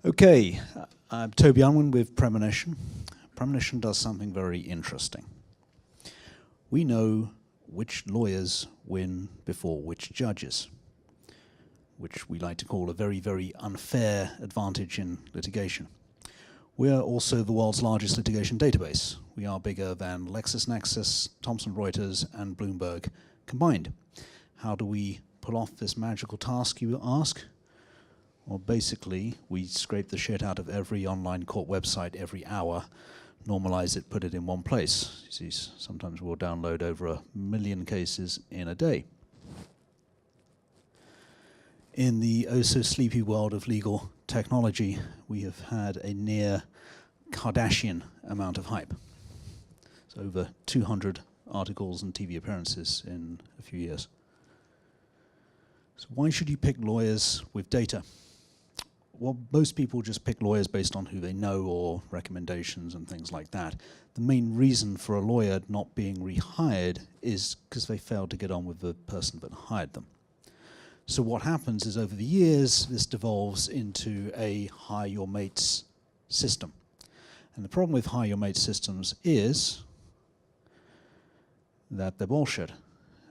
Okay, I'm Toby Unwin with Premonition. Premonition does something very interesting. We know which lawyers win before which judges, which we like to call a very, very unfair advantage in litigation. We're also the world's largest litigation database. We are bigger than LexisNexis, Thomson Reuters, and Bloomberg combined. How do we pull off this magical task, you ask? Well, basically, we scrape the shit out of every online court website every hour, normalize it, put it in one place. You see, sometimes we'll download over 1 million cases in a day. In the oh-so-sleepy world of legal technology, we have had a near Kardashian amount of hype. So over 200 articles and TV appearances in a few years. So why should you pick lawyers with data? Well, most people just pick lawyers based on who they know or recommendations and things like that. The main reason for a lawyer not being rehired is because they failed to get on with the person that hired them. So what happens is over the years, this devolves into a hire your mates system. And the problem with hire your mates systems is that they're bullshit.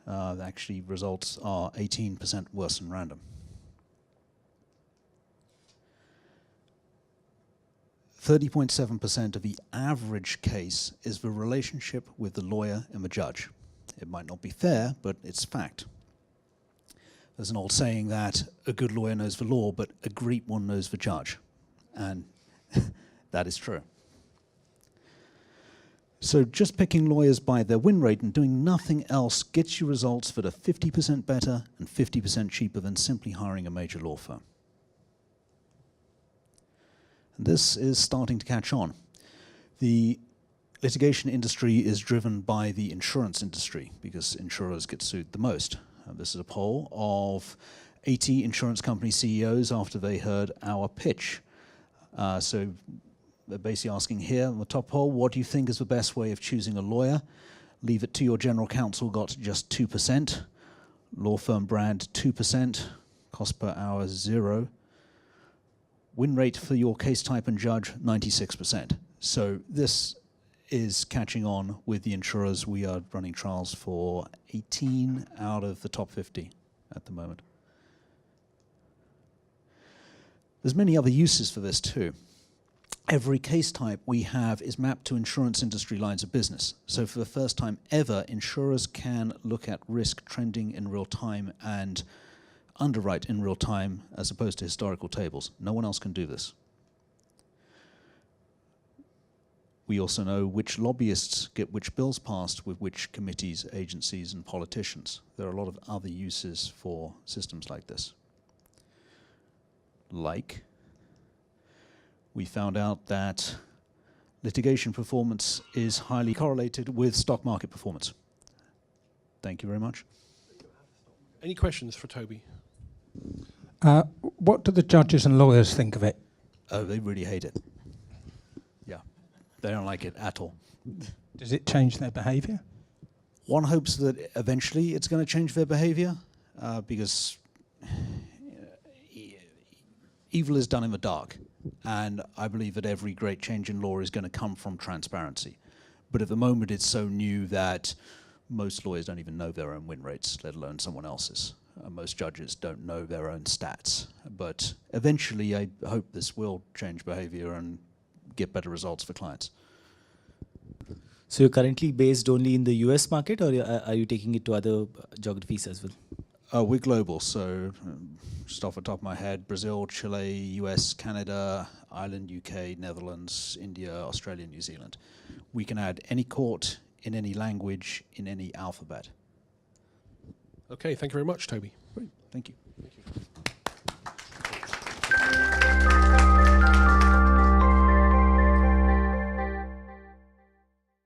Actually, results are 18% worse than random. 30.7% of the average case is the relationship with the lawyer and the judge. It might not be fair, but it's fact. There's an old saying that a good lawyer knows the law, but a great one knows the judge. And that is true. So just picking lawyers by their win rate and doing nothing else gets you results that are 50% better and 50% cheaper than simply hiring a major law firm. And this is starting to catch on. The litigation industry is driven by the insurance industry because insurers get sued the most. This is a poll of 80 insurance company CEOs after they heard our pitch. So they're basically asking here on the top poll, what do you think is the best way of choosing a lawyer? Leave it to your general counsel got just 2%. Law firm brand 2%. Cost per hour 0. Win rate for your case type and judge, 96%. So this is catching on with the insurers. We are running trials for 18 out of the top 50 at the moment. There's many other uses for this too. Every case type we have is mapped to insurance industry lines of business. So for the first time ever, insurers can look at risk trending in real time and underwrite in real time as opposed to historical tables. No one else can do this. We also know which lobbyists get which bills passed with which committees, agencies, and politicians. There are a lot of other uses for systems like this. Like, we found out that litigation performance is highly correlated with stock market performance. Thank you very much. Any questions for Toby? What do the judges and lawyers think of it? Oh, they really hate it. Yeah, they don't like it at all. Does it change their behaviour? One hopes that eventually it's going to change their behaviour because evil is done in the dark. And I believe that every great change in law is going to come from transparency. But at the moment, it's so new that most lawyers don't even know their own win rates, let alone someone else's. Most judges don't know their own stats. But eventually, I hope this will change behavior and get better results for clients. So you're currently based only in the US market, or are you taking it to other geographies as well? We're global, so just off the top of my head, Brazil, Chile, US, Canada, Ireland, UK, Netherlands, India, Australia, New Zealand. We can add any court in any language in any alphabet. Okay, thank you very much, Toby. Great, thank you.